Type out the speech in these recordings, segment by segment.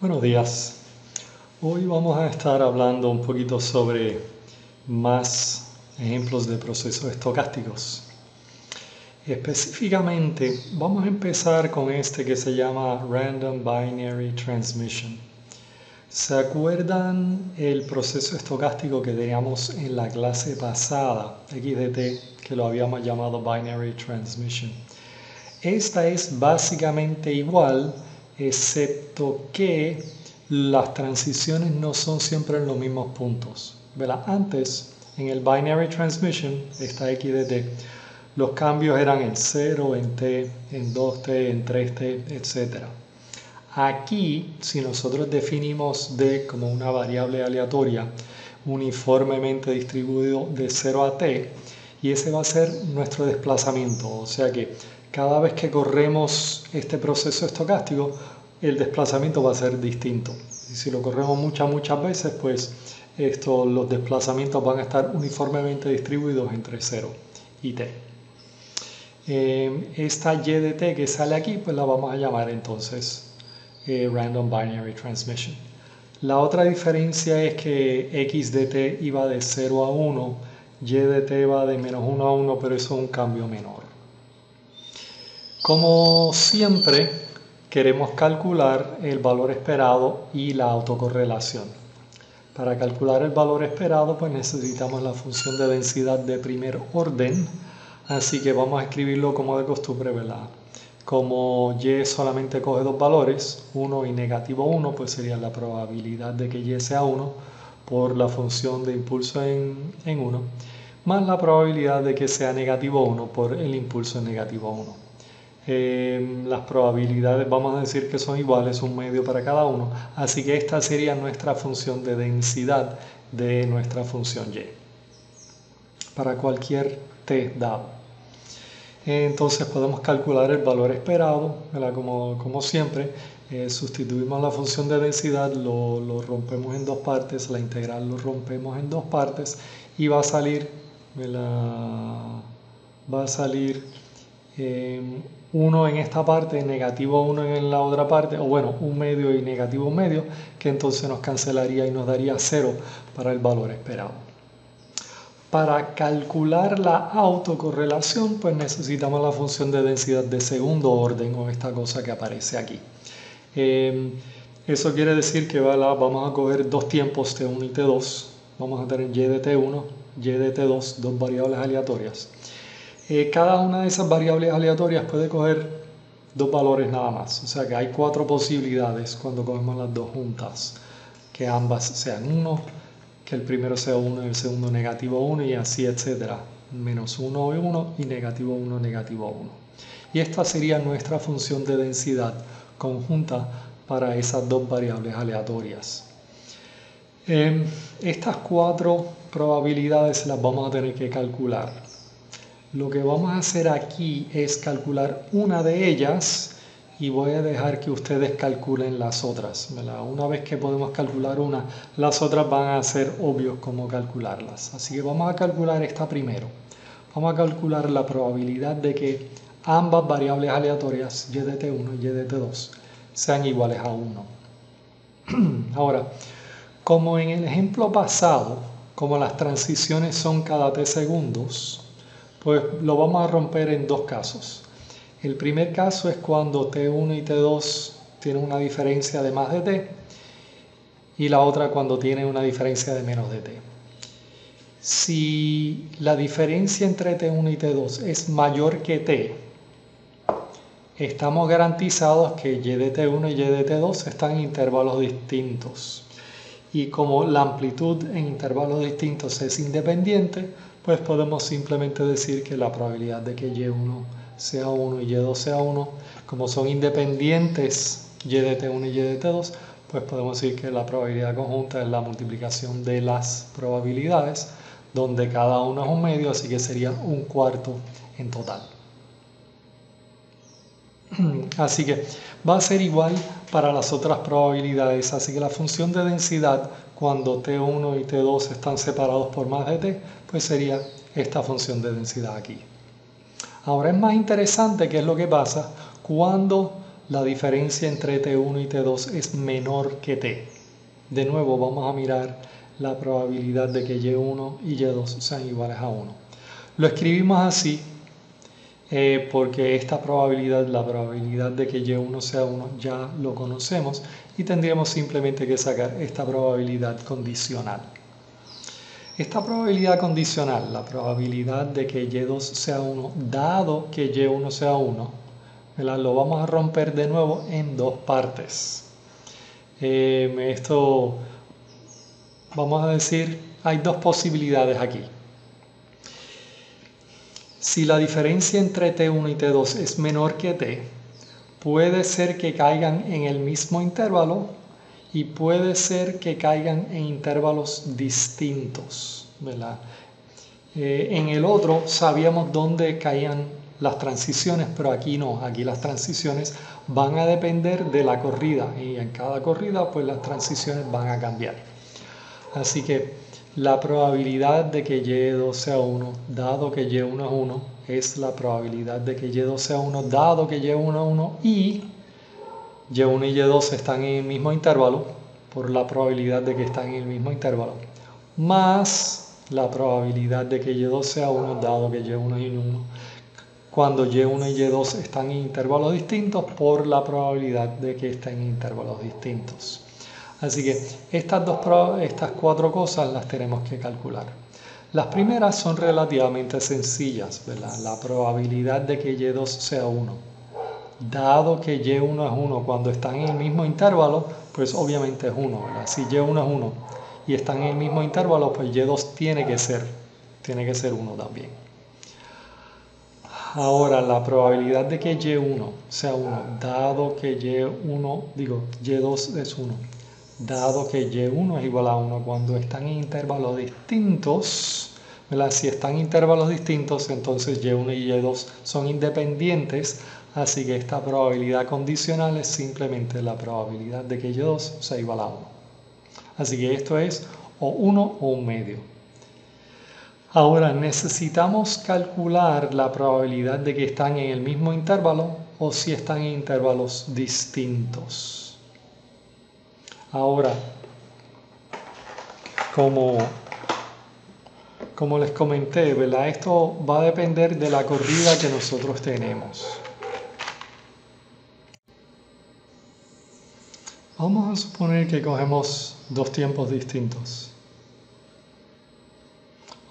Buenos días. Hoy vamos a estar hablando un poquito sobre más ejemplos de procesos estocásticos. Específicamente, vamos a empezar con este que se llama Random Binary Transmission. ¿Se acuerdan el proceso estocástico que teníamos en la clase pasada, XDT, que lo habíamos llamado Binary Transmission? Esta es básicamente igual, excepto que las transiciones no son siempre en los mismos puntos. ¿Verdad? Antes, en el Binary Transmission, esta XDT, los cambios eran en 0, en t, en 2t, en 3t, etc. Aquí, si nosotros definimos d como una variable aleatoria uniformemente distribuido de 0 a t, y ese va a ser nuestro desplazamiento, o sea que cada vez que corremos este proceso estocástico, el desplazamiento va a ser distinto. Y si lo corremos muchas veces, pues los desplazamientos van a estar uniformemente distribuidos entre 0 y t. Esta y de t que sale aquí, pues la vamos a llamar entonces Random Binary Transmission. La otra diferencia es que x de t iba de 0 a 1, y de t va de menos 1 a 1, pero eso es un cambio menor. Como siempre, queremos calcular el valor esperado y la autocorrelación. Para calcular el valor esperado, pues necesitamos la función de densidad de primer orden, así que vamos a escribirlo como de costumbre, ¿verdad? Como y solamente coge dos valores, 1 y negativo 1, pues sería la probabilidad de que y sea 1 por la función de impulso en 1, más la probabilidad de que sea negativo 1 por el impulso en negativo 1. Las probabilidades vamos a decir que son iguales, un medio para cada uno, así que esta sería nuestra función de densidad de nuestra función y para cualquier t dado. Entonces podemos calcular el valor esperado, ¿verdad? Como siempre, sustituimos la función de densidad, lo rompemos en dos partes, la integral lo rompemos en dos partes y va a salir, va a salir 1 en esta parte, negativo 1 en la otra parte, o bueno, un medio y negativo un medio, que entonces nos cancelaría y nos daría 0 para el valor esperado. Para calcular la autocorrelación, pues necesitamos la función de densidad de segundo orden, o esta cosa que aparece aquí. Eso quiere decir que vamos a coger dos tiempos t1 y t2. Vamos a tener y de t1, y de t2, dos variables aleatorias. Cada una de esas variables aleatorias puede coger dos valores nada más. O sea que hay 4 posibilidades cuando cogemos las dos juntas. Que ambas sean 1, que el primero sea 1 y el segundo negativo 1 y así, etcétera. Menos 1 y 1 y negativo 1, negativo 1. Y esta sería nuestra función de densidad conjunta para esas dos variables aleatorias. Estas 4 probabilidades las vamos a tener que calcular. Lo que vamos a hacer aquí es calcular una de ellas y voy a dejar que ustedes calculen las otras, ¿verdad? Una vez que podemos calcular una, las otras van a ser obvios cómo calcularlas. Así que vamos a calcular esta primero. Vamos a calcular la probabilidad de que ambas variables aleatorias, y de t1 y y de t2, sean iguales a 1. Ahora, como en el ejemplo pasado, como las transiciones son cada t segundos, pues lo vamos a romper en dos casos. El primer caso es cuando t1 y t2 tienen una diferencia de más de t y la otra cuando tienen una diferencia de menos de t. Si la diferencia entre t1 y t2 es mayor que t, estamos garantizados que y de t1 y y de t2 están en intervalos distintos. Y como la amplitud en intervalos distintos es independiente, pues podemos simplemente decir que la probabilidad de que y1 sea 1 y y2 sea 1, como son independientes y de t1 y y de t2, pues podemos decir que la probabilidad conjunta es la multiplicación de las probabilidades, donde cada uno es un medio, así que sería un cuarto en total. Así que va a ser igual para las otras probabilidades, así que la función de densidad cuando t1 y t2 están separados por más de t, pues sería esta función de densidad aquí. Ahora es más interesante qué es lo que pasa cuando la diferencia entre T1 y T2 es menor que T. De nuevo vamos a mirar la probabilidad de que Y1 y Y2 sean iguales a 1. Lo escribimos así porque esta probabilidad, la probabilidad de que Y1 sea 1, ya lo conocemos y tendríamos simplemente que sacar esta probabilidad condicional. Esta probabilidad condicional, la probabilidad de que Y2 sea 1, dado que Y1 sea 1, lo vamos a romper de nuevo en dos partes. Esto, vamos a decir, hay dos posibilidades aquí. Si la diferencia entre T1 y T2 es menor que T, puede ser que caigan en el mismo intervalo y puede ser que caigan en intervalos distintos, ¿verdad? En el otro sabíamos dónde caían las transiciones, pero aquí no. Aquí las transiciones van a depender de la corrida y en cada corrida pues las transiciones van a cambiar. Así que la probabilidad de que Y2 sea 1, dado que Y1 es 1, es la probabilidad de que Y2 sea 1, dado que Y1 es 1 y Y1 y Y2 están en el mismo intervalo, por la probabilidad de que están en el mismo intervalo, más la probabilidad de que Y2 sea 1, dado que Y1 es 1, cuando Y1 y Y2 están en intervalos distintos, por la probabilidad de que estén en intervalos distintos. Así que estas cuatro cosas las tenemos que calcular. Las primeras son relativamente sencillas, ¿verdad? La probabilidad de que Y2 sea 1. Dado que Y1 es 1 cuando están en el mismo intervalo, pues obviamente es 1, ¿verdad? Si Y1 es 1 y están en el mismo intervalo, pues Y2 tiene que ser 1 también. Ahora, la probabilidad de que Y1 sea 1, dado que Y2 es 1, dado que Y1 es igual a 1 cuando están en intervalos distintos, ¿verdad? Si están en intervalos distintos, entonces Y1 y Y2 son independientes, así que esta probabilidad condicional es simplemente la probabilidad de que Y2 sea igual a 1. Así que esto es o 1 o un medio. Ahora, necesitamos calcular la probabilidad de que están en el mismo intervalo o si están en intervalos distintos. Ahora, como les comenté, ¿verdad? Esto va a depender de la corrida que nosotros tenemos. Vamos a suponer que cogemos dos tiempos distintos.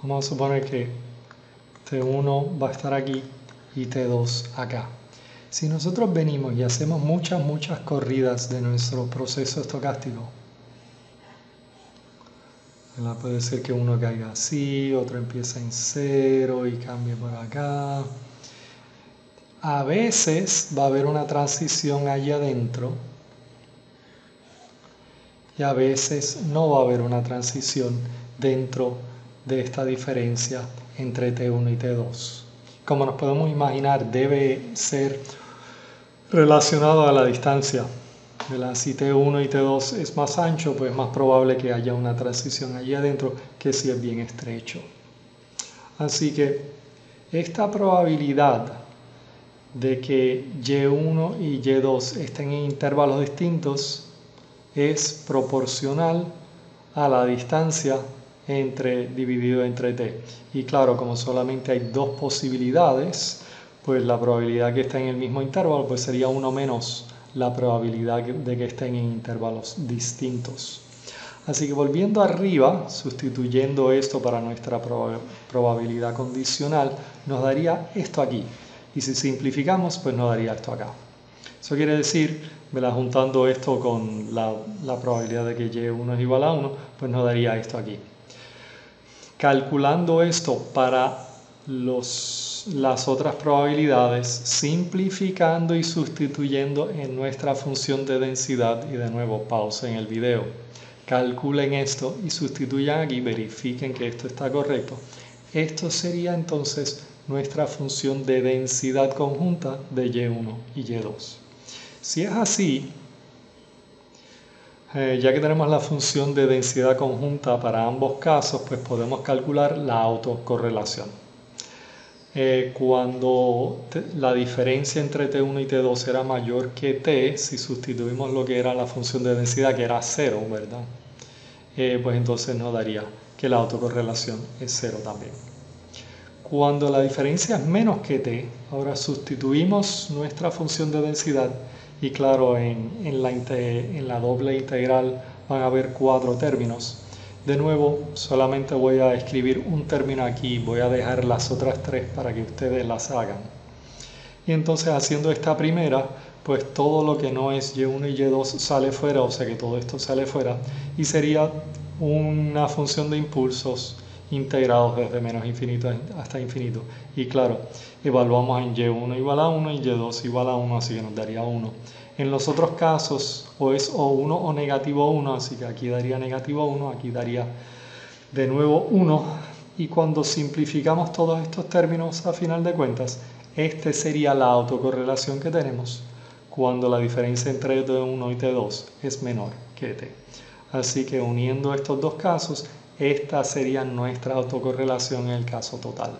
Vamos a suponer que T1 va a estar aquí y T2 acá. Si nosotros venimos y hacemos muchas corridas de nuestro proceso estocástico, ¿verdad? Puede ser que uno caiga así, otro empieza en 0 y cambie por acá. A veces va a haber una transición allá adentro y a veces no va a haber una transición dentro de esta diferencia entre T1 y T2. Como nos podemos imaginar, debe ser relacionado a la distancia. Si T1 y T2 es más ancho, pues es más probable que haya una transición allí adentro que si es bien estrecho. Así que esta probabilidad de que Y1 y Y2 estén en intervalos distintos es proporcional a la distancia dividido entre T. Y claro, como solamente hay dos posibilidades, pues la probabilidad que estén en el mismo intervalo pues sería 1 menos la probabilidad de que estén en intervalos distintos. Así que volviendo arriba, sustituyendo esto para nuestra probabilidad condicional, nos daría esto aquí. Y si simplificamos, pues nos daría esto acá. Eso quiere decir, juntando esto con la probabilidad de que Y1 es igual a 1, pues nos daría esto aquí. Calculando esto para las otras probabilidades, simplificando y sustituyendo en nuestra función de densidad, y de nuevo pausen el video, calculen esto y sustituyan aquí, verifiquen que esto está correcto. Esto sería entonces nuestra función de densidad conjunta de Y1 y Y2. Si es así, ya que tenemos la función de densidad conjunta para ambos casos, pues podemos calcular la autocorrelación. Cuando la diferencia entre T1 y T2 era mayor que T, si sustituimos lo que era la función de densidad, que era 0, ¿verdad? Pues entonces nos daría que la autocorrelación es 0 también. Cuando la diferencia es menos que T, ahora sustituimos nuestra función de densidad y claro, en la doble integral van a haber 4 términos. De nuevo, solamente voy a escribir un término aquí, voy a dejar las otras 3 para que ustedes las hagan. Y entonces haciendo esta primera, pues todo lo que no es y1 y y2 sale fuera, o sea que todo esto sale fuera, y sería una función de impulsos integrados desde menos infinito hasta infinito. Y claro, evaluamos en y1 igual a 1 y y2 igual a 1, así que nos daría 1. En los otros casos, o es o 1 o negativo 1, así que aquí daría negativo 1, aquí daría de nuevo 1. Y cuando simplificamos todos estos términos a final de cuentas, esta sería la autocorrelación que tenemos cuando la diferencia entre T1 y T2 es menor que T. Así que uniendo estos dos casos, esta sería nuestra autocorrelación en el caso total.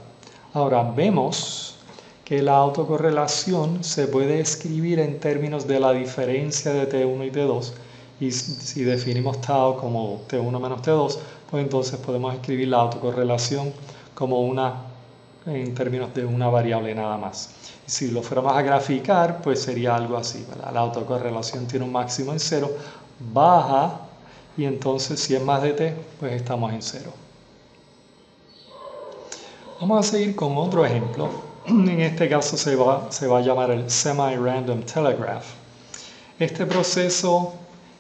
Ahora vemos que la autocorrelación se puede escribir en términos de la diferencia de T1 y T2. Y si definimos tau como T1 menos T2, pues entonces podemos escribir la autocorrelación como en términos de una variable nada más. Y si lo fuéramos a graficar, pues sería algo así, ¿verdad? La autocorrelación tiene un máximo en 0, baja, y entonces si es más de t, pues estamos en 0. Vamos a seguir con otro ejemplo. En este caso se va a llamar el semi-random telegraph. Este proceso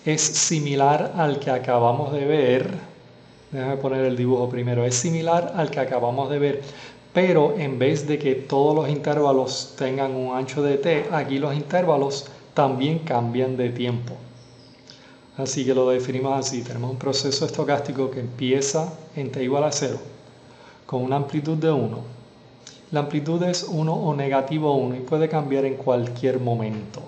es similar al que acabamos de ver. Déjame poner el dibujo primero. Es similar al que acabamos de ver, pero en vez de que todos los intervalos tengan un ancho de t, aquí los intervalos también cambian de tiempo. Así que lo definimos así. Tenemos un proceso estocástico que empieza en t igual a 0, con una amplitud de 1. La amplitud es 1 o negativo 1 y puede cambiar en cualquier momento.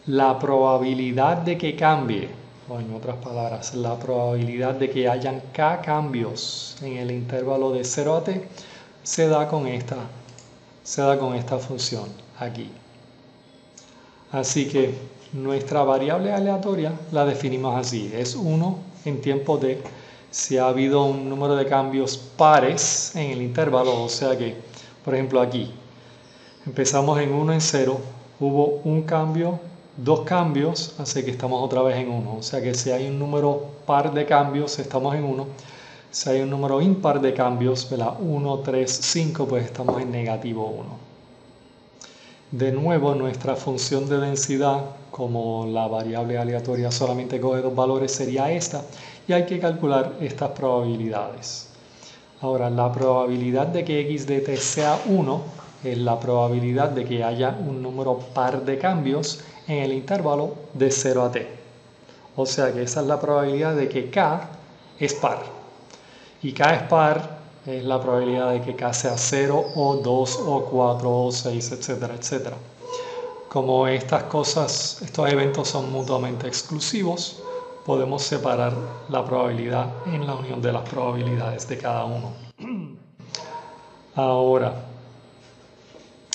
La probabilidad de que cambie, o en otras palabras, la probabilidad de que hayan k cambios en el intervalo de 0 a t, se da con esta función aquí. Así que nuestra variable aleatoria la definimos así. Es 1 en tiempo t si ha habido un número de cambios pares en el intervalo. O sea que, por ejemplo aquí, empezamos en 1 en 0, hubo un cambio, dos cambios, así que estamos otra vez en 1. O sea que si hay un número par de cambios, estamos en 1. Si hay un número impar de cambios, 1, 3, 5, pues estamos en negativo 1. De nuevo, nuestra función de densidad, como la variable aleatoria solamente coge dos valores, sería esta, y hay que calcular estas probabilidades. Ahora, la probabilidad de que x de t sea 1 es la probabilidad de que haya un número par de cambios en el intervalo de 0 a t. O sea que esa es la probabilidad de que k es par. Y k es par es la probabilidad de que k sea 0 o 2 o 4 o 6, etcétera, etcétera. Como estos eventos son mutuamente exclusivos, podemos separar la probabilidad en la unión de las probabilidades de cada uno. Ahora,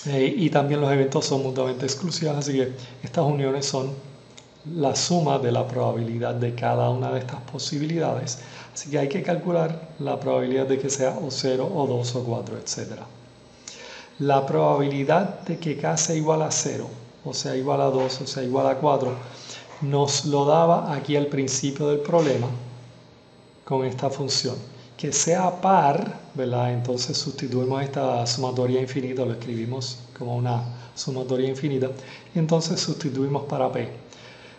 y también los eventos son mutuamente exclusivos, así que estas uniones son la suma de la probabilidad de cada una de estas posibilidades. Así que hay que calcular la probabilidad de que sea o 0 o 2 o 4, etc. La probabilidad de que k sea igual a 0, o sea igual a 2, o sea igual a 4, nos lo daba aquí al principio del problema con esta función. Que sea par, ¿verdad? Entonces sustituimos esta sumatoria infinita, lo escribimos como una sumatoria infinita, y entonces sustituimos para p,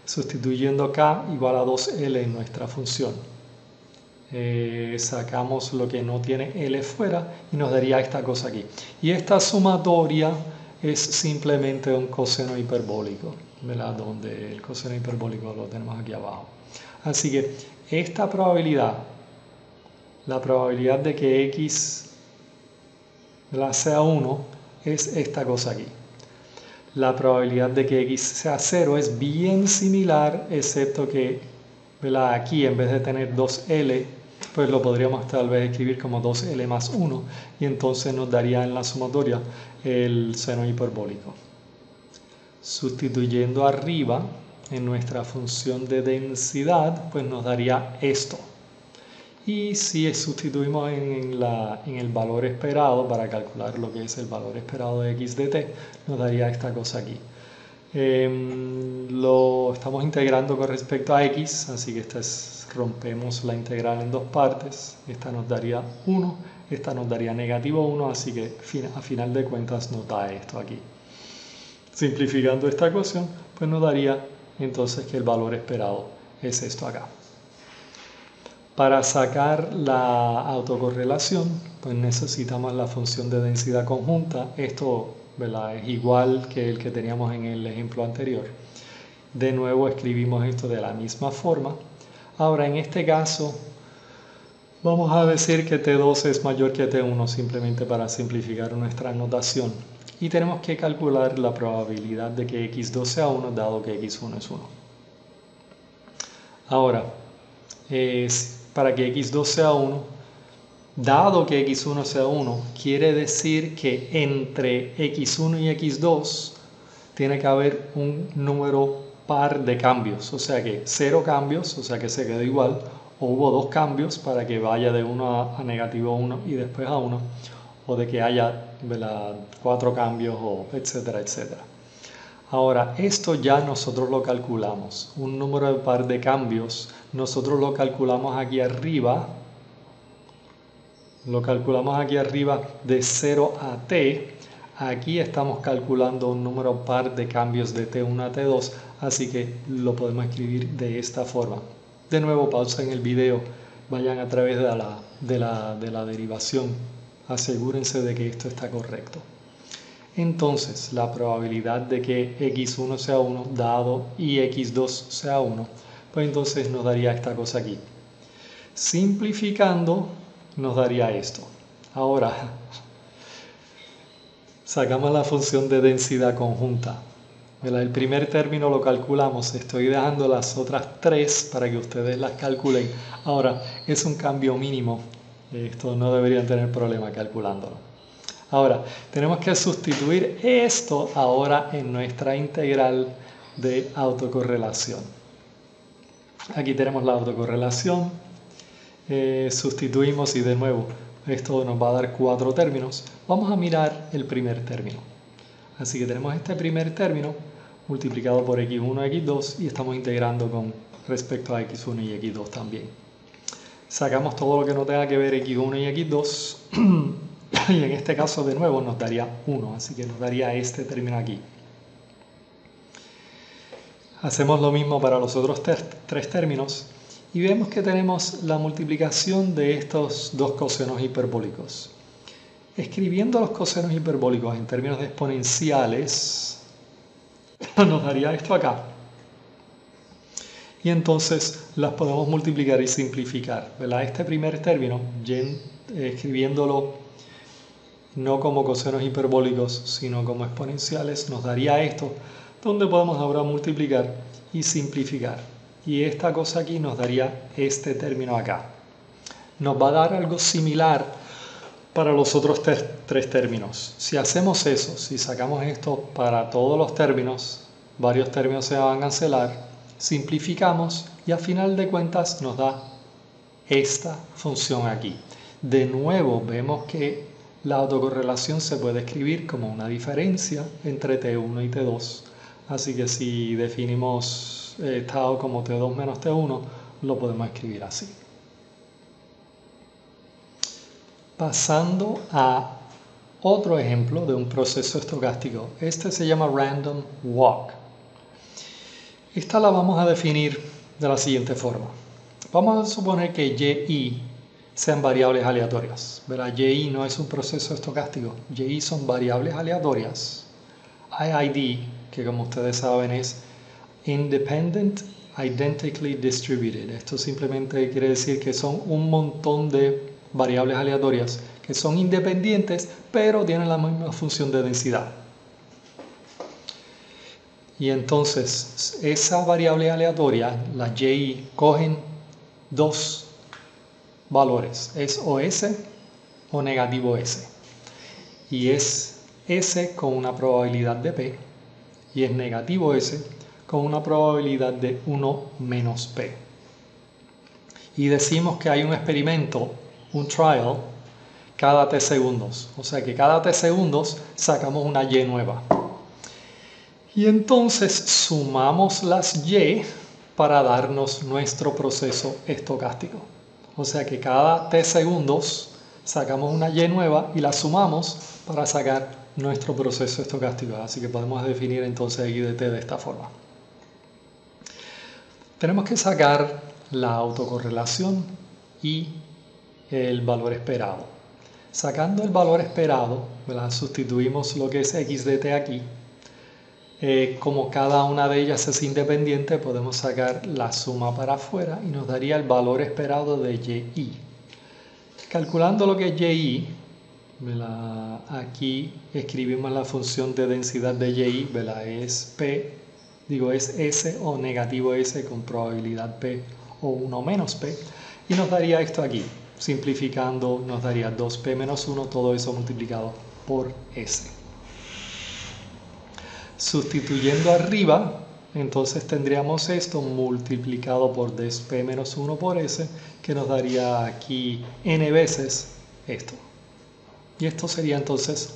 sustituyendo k igual a 2L en nuestra función. Sacamos lo que no tiene L fuera y nos daría esta cosa aquí. Y esta sumatoria es simplemente un coseno hiperbólico, ¿verdad? Donde el coseno hiperbólico lo tenemos aquí abajo. Así que esta probabilidad, la probabilidad de que x sea 1, es esta cosa aquí. La probabilidad de que x sea 0 es bien similar, excepto que, ¿verdad? Aquí en vez de tener 2L, pues lo podríamos tal vez escribir como 2L más 1 y entonces nos daría en la sumatoria el seno hiperbólico. Sustituyendo arriba en nuestra función de densidad, pues nos daría esto. Y si sustituimos en el valor esperado para calcular lo que es el valor esperado de x de t, nos daría esta cosa aquí. Lo estamos integrando con respecto a x, así que rompemos la integral en dos partes. Esta nos daría 1, esta nos daría negativo 1, así que a final de cuentas nos da esto aquí. Simplificando esta ecuación, pues nos daría entonces que el valor esperado es esto acá. Para sacar la autocorrelación, pues necesitamos la función de densidad conjunta. Esto, ¿verdad?, es igual que el que teníamos en el ejemplo anterior. De nuevo escribimos esto de la misma forma. Ahora, en este caso, vamos a decir que T2 es mayor que T1 simplemente para simplificar nuestra notación. Y tenemos que calcular la probabilidad de que x2 sea 1 dado que x1 es 1. Ahora, para que x2 sea 1, dado que x1 sea 1, quiere decir que entre x1 y x2 tiene que haber un número par de cambios, o sea que 0 cambios, o sea que se quedó igual, o hubo 2 cambios para que vaya de 1 a negativo 1 y después a 1, o de que haya 4 cambios, o etcétera, etcétera. Ahora, esto ya nosotros lo calculamos. Un número de par de cambios, nosotros lo calculamos aquí arriba. Lo calculamos aquí arriba de 0 a t. Aquí estamos calculando un número par de cambios de t1 a t2, así que lo podemos escribir de esta forma. De nuevo, pausa en el video, vayan a través de la derivación. Asegúrense de que esto está correcto. Entonces, la probabilidad de que x1 sea 1 dado y x2 sea 1, pues entonces nos daría esta cosa aquí. Simplificando, nos daría esto. Ahora, sacamos la función de densidad conjunta. El primer término lo calculamos, estoy dejando las otras tres para que ustedes las calculen. Ahora, es un cambio mínimo, esto no deberían tener problema calculándolo. Ahora, tenemos que sustituir esto ahora en nuestra integral de autocorrelación. Aquí tenemos la autocorrelación, sustituimos y de nuevo esto nos va a dar 4 términos. Vamos a mirar el primer término. Así que tenemos este primer término multiplicado por x1 y x2 y estamos integrando con respecto a x1 y x2 también. Sacamos todo lo que no tenga que ver x1 y x2 y en este caso de nuevo nos daría 1, así que nos daría este término aquí. Hacemos lo mismo para los otros tres términos y vemos que tenemos la multiplicación de estos dos cosenos hiperbólicos. Escribiendo los cosenos hiperbólicos en términos de exponenciales, nos daría esto acá. Y entonces las podemos multiplicar y simplificar, ¿verdad? Este primer término, escribiéndolo no como cosenos hiperbólicos, sino como exponenciales, nos daría esto, donde podemos ahora multiplicar y simplificar. Y esta cosa aquí nos daría este término acá. Nos va a dar algo similar para los otros tres términos. Si hacemos eso, si sacamos esto para todos los términos, varios términos se van a cancelar, simplificamos y a final de cuentas nos da esta función aquí. De nuevo vemos que la autocorrelación se puede escribir como una diferencia entre T1 y T2. Así que si definimos estado como T2 menos T1, lo podemos escribir así. Pasando a otro ejemplo de un proceso estocástico. Este se llama Random Walk. Esta la vamos a definir de la siguiente forma. Vamos a suponer que y sean variables aleatorias. ¿Verdad? Y no es un proceso estocástico. Y son variables aleatorias. IID, que como ustedes saben es Independent Identically Distributed. Esto simplemente quiere decir que son un montón de variables aleatorias que son independientes, pero tienen la misma función de densidad. Y entonces, esa variable aleatoria, la y, cogen dos valores, es o S o negativo S. Y es S con una probabilidad de P y es negativo S con una probabilidad de 1 menos P. Y decimos que hay un experimento, un trial, cada t segundos. O sea que cada t segundos sacamos una Y nueva. Y entonces sumamos las Y para darnos nuestro proceso estocástico. O sea que cada t segundos sacamos una Y nueva y la sumamos para sacar nuestro proceso estocástico. Así que podemos definir entonces Y de t de esta forma. Tenemos que sacar la autocorrelación y el valor esperado. Sacando el valor esperado, ¿verdad? Sustituimos lo que es x de t aquí. Como cada una de ellas es independiente, podemos sacar la suma para afuera y nos daría el valor esperado de y. Calculando lo que es y, ¿verdad? Aquí escribimos la función de densidad de y, ¿verdad? Es p, es s o negativo s con probabilidad p o 1 menos p, y nos daría esto aquí. Simplificando nos daría 2p menos 1, todo eso multiplicado por s. Sustituyendo arriba, entonces tendríamos esto multiplicado por 2p menos 1 por s, que nos daría aquí n veces esto. Y esto sería entonces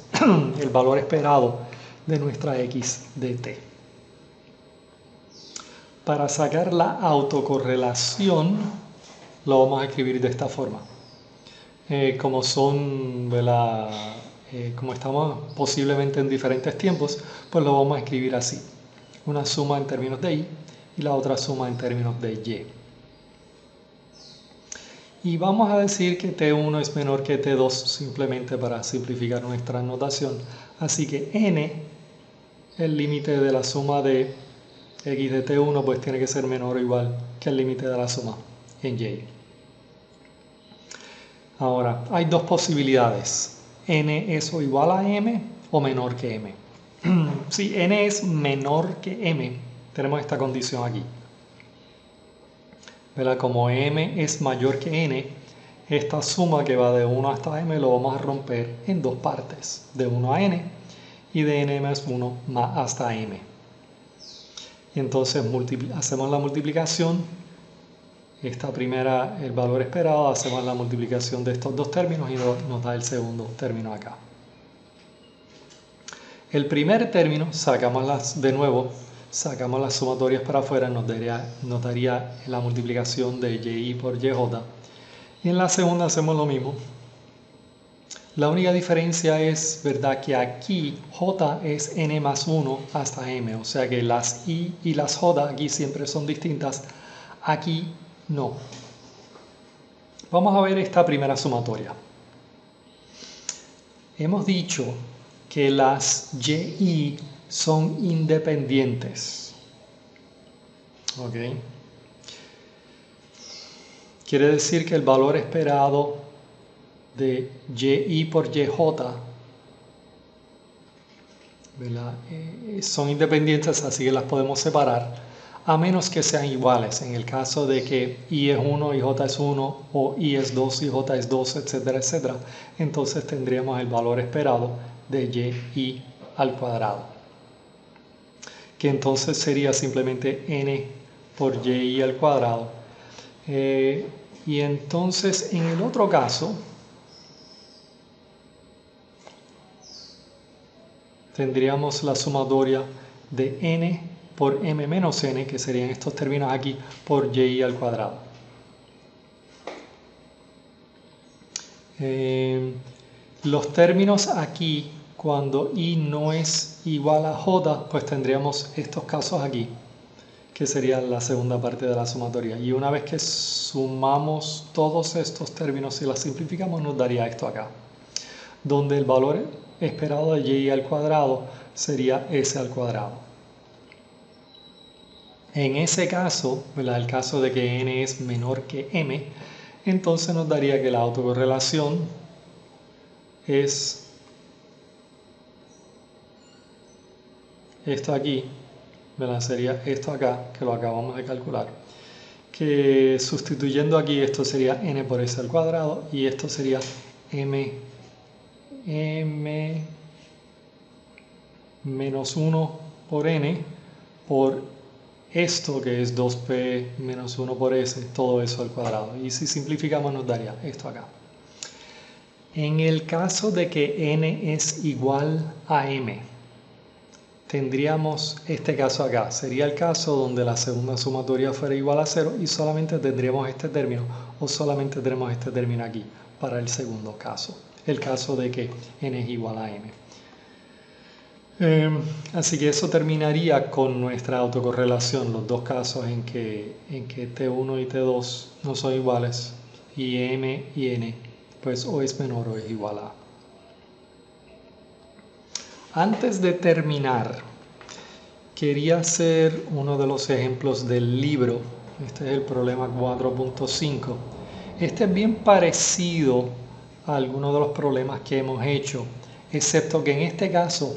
el valor esperado de nuestra x de t. Para sacar la autocorrelación, lo vamos a escribir de esta forma. Como estamos posiblemente en diferentes tiempos, pues lo vamos a escribir así. Una suma en términos de y la otra suma en términos de y. Y vamos a decir que T1 es menor que T2 simplemente para simplificar nuestra notación. Así que n, el límite de la suma de x de T1, pues tiene que ser menor o igual que el límite de la suma en y. Ahora, hay dos posibilidades. N es o igual a m o menor que m. Si n es menor que m, tenemos esta condición aquí. ¿Verdad? Como m es mayor que n, esta suma que va de 1 hasta m lo vamos a romper en dos partes, de 1 a n y de n más 1 hasta m. Y entonces hacemos la multiplicación. Esta primera, el valor esperado, hacemos la multiplicación de estos dos términos y nos da el segundo término acá. El primer término, sacamos las sumatorias para afuera, nos daría la multiplicación de y por yj. Y en la segunda hacemos lo mismo. La única diferencia es, ¿verdad?, que aquí j es n más 1 hasta m, o sea que las i y las j aquí siempre son distintas, aquí no. Vamos a ver esta primera sumatoria. Hemos dicho que las y son independientes. ¿Ok? Quiere decir que el valor esperado de y por yj, ¿verdad?, son independientes, así que las podemos separar, a menos que sean iguales. En el caso de que y es 1 y j es 1, o y es 2 y j es 2, etcétera, etcétera, entonces tendríamos el valor esperado de y al cuadrado, que entonces sería simplemente n por y al cuadrado. Y entonces en el otro caso tendríamos la sumatoria de n por m menos n, que serían estos términos aquí, por y al cuadrado. Los términos aquí, cuando i no es igual a j, pues tendríamos estos casos aquí, que sería la segunda parte de la sumatoria. Y una vez que sumamos todos estos términos y las simplificamos, nos daría esto acá, donde el valor esperado de y al cuadrado sería s al cuadrado. En ese caso, ¿verdad?, el caso de que n es menor que m, entonces nos daría que la autocorrelación es esto aquí, ¿verdad?, sería esto acá, que lo acabamos de calcular, que sustituyendo aquí esto sería n por s al cuadrado y esto sería m menos 1 por n por esto que es 2p menos 1 por s, todo eso al cuadrado. Y si simplificamos nos daría esto acá. En el caso de que n es igual a m, tendríamos este caso acá. Sería el caso donde la segunda sumatoria fuera igual a 0 y solamente tendríamos este término o solamente tenemos este término aquí para el segundo caso. El caso de que n es igual a m. Así que eso terminaría con nuestra autocorrelación, los dos casos en que T1 y T2 no son iguales y m y n pues o es menor o es igual a. Antes de terminar, quería hacer uno de los ejemplos del libro. Este es el problema 4.5. Este es bien parecido a algunos de los problemas que hemos hecho, excepto que en este caso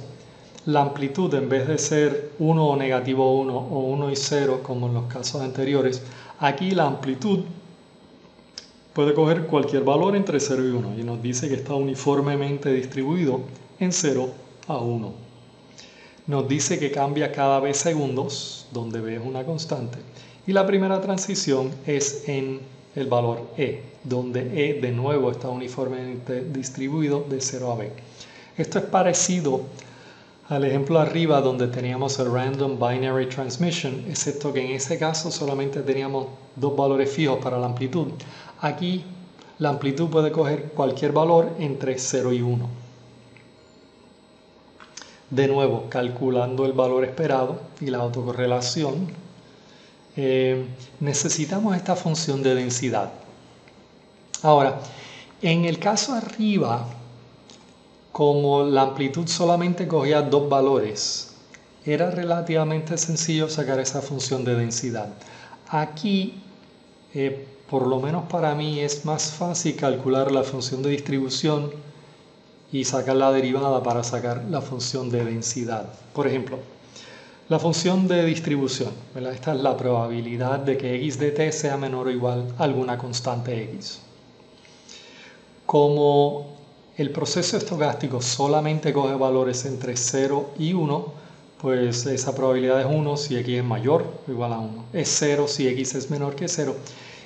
la amplitud, en vez de ser 1 o negativo 1 o 1 y 0 como en los casos anteriores, aquí la amplitud puede coger cualquier valor entre 0 y 1 y nos dice que está uniformemente distribuido en 0 a 1. Nos dice que cambia cada vez segundos, donde b es una constante, y la primera transición es en el valor e, donde e de nuevo está uniformemente distribuido de 0 a b. Esto es parecido al ejemplo arriba donde teníamos el Random Binary Transmission, excepto que en ese caso solamente teníamos dos valores fijos para la amplitud. Aquí la amplitud puede coger cualquier valor entre 0 y 1. De nuevo, calculando el valor esperado y la autocorrelación, necesitamos esta función de densidad. Ahora, en el caso arriba, como la amplitud solamente cogía dos valores, era relativamente sencillo sacar esa función de densidad. Aquí, por lo menos para mí, es más fácil calcular la función de distribución y sacar la derivada para sacar la función de densidad. Por ejemplo, la función de distribución, ¿verdad? Esta es la probabilidad de que x de t sea menor o igual a alguna constante x. Como el proceso estocástico solamente coge valores entre 0 y 1, pues esa probabilidad es 1 si x es mayor o igual a 1. Es 0 si x es menor que 0.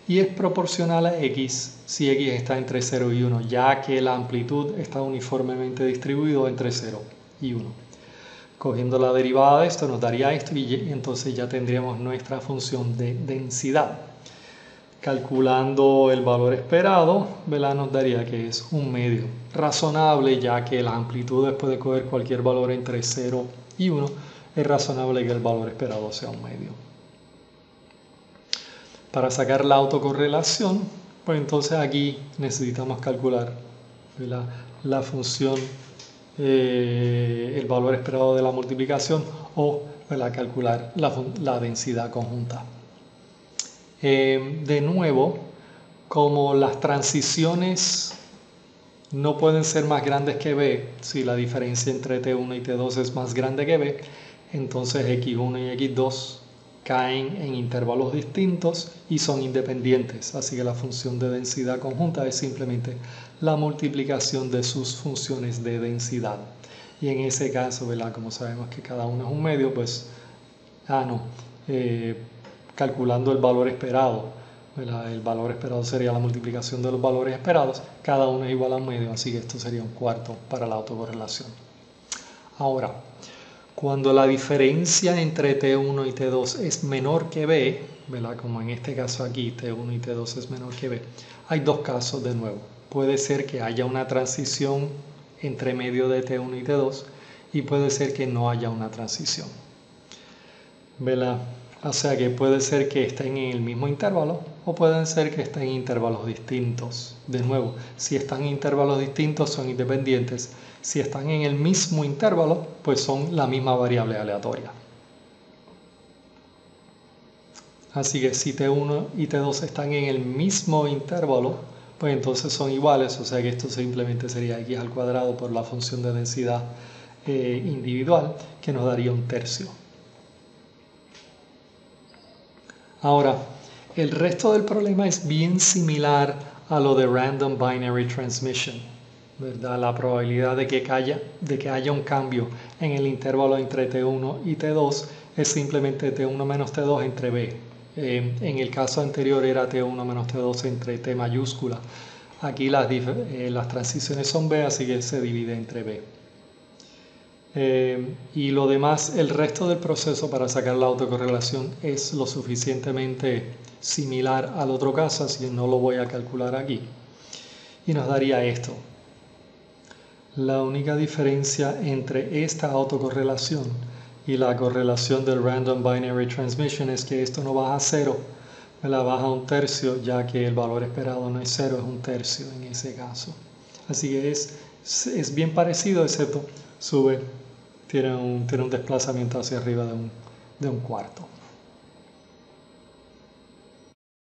Y es proporcional a x si x está entre 0 y 1, ya que la amplitud está uniformemente distribuido entre 0 y 1. Cogiendo la derivada de esto nos daría esto y entonces ya tendríamos nuestra función de densidad. Calculando el valor esperado, ¿verdad? Nos daría que es un medio. Razonable, ya que la amplitud puede coger cualquier valor entre 0 y 1, es razonable que el valor esperado sea un medio. Para sacar la autocorrelación, pues entonces aquí necesitamos calcular, ¿verdad?, la función, el valor esperado de la multiplicación o, ¿verdad?, calcular la densidad conjunta. De nuevo, como las transiciones no pueden ser más grandes que b, si la diferencia entre t1 y t2 es más grande que b, entonces x1 y x2 caen en intervalos distintos y son independientes. Así que la función de densidad conjunta es simplemente la multiplicación de sus funciones de densidad. Y en ese caso, ¿verdad?, como sabemos que cada uno es un medio, pues, calculando el valor esperado, ¿verdad?, el valor esperado sería la multiplicación de los valores esperados, cada uno es igual a un medio, así que esto sería un cuarto para la autocorrelación. Ahora, cuando la diferencia entre T1 y T2 es menor que B, ¿verdad?, como en este caso aquí, T1 y T2 es menor que B, hay dos casos de nuevo. Puede ser que haya una transición entre medio de T1 y T2 y puede ser que no haya una transición, ¿verdad? O sea que puede ser que estén en el mismo intervalo o pueden ser que estén en intervalos distintos. De nuevo, si están en intervalos distintos son independientes. Si están en el mismo intervalo, pues son la misma variable aleatoria. Así que si T1 y T2 están en el mismo intervalo, pues entonces son iguales. O sea que esto simplemente sería x al cuadrado por la función de densidad individual, que nos daría un tercio. Ahora, El resto del problema es bien similar a lo de Random Binary Transmission, ¿verdad? La probabilidad de que haya un cambio en el intervalo entre T1 y T2 es simplemente T1 menos T2 entre B. En el caso anterior era T1 menos T2 entre T mayúscula. Aquí las transiciones son B, así que se divide entre B. Y lo demás, el resto del proceso para sacar la autocorrelación es lo suficientemente similar al otro caso, así que no lo voy a calcular aquí. Y nos daría esto. La única diferencia entre esta autocorrelación y la correlación del Random Binary Transmission es que esto no baja a 0, me la baja a 1/3, ya que el valor esperado no es 0, es 1/3 en ese caso. Así que es bien parecido, excepto tiene un desplazamiento hacia arriba de un cuarto.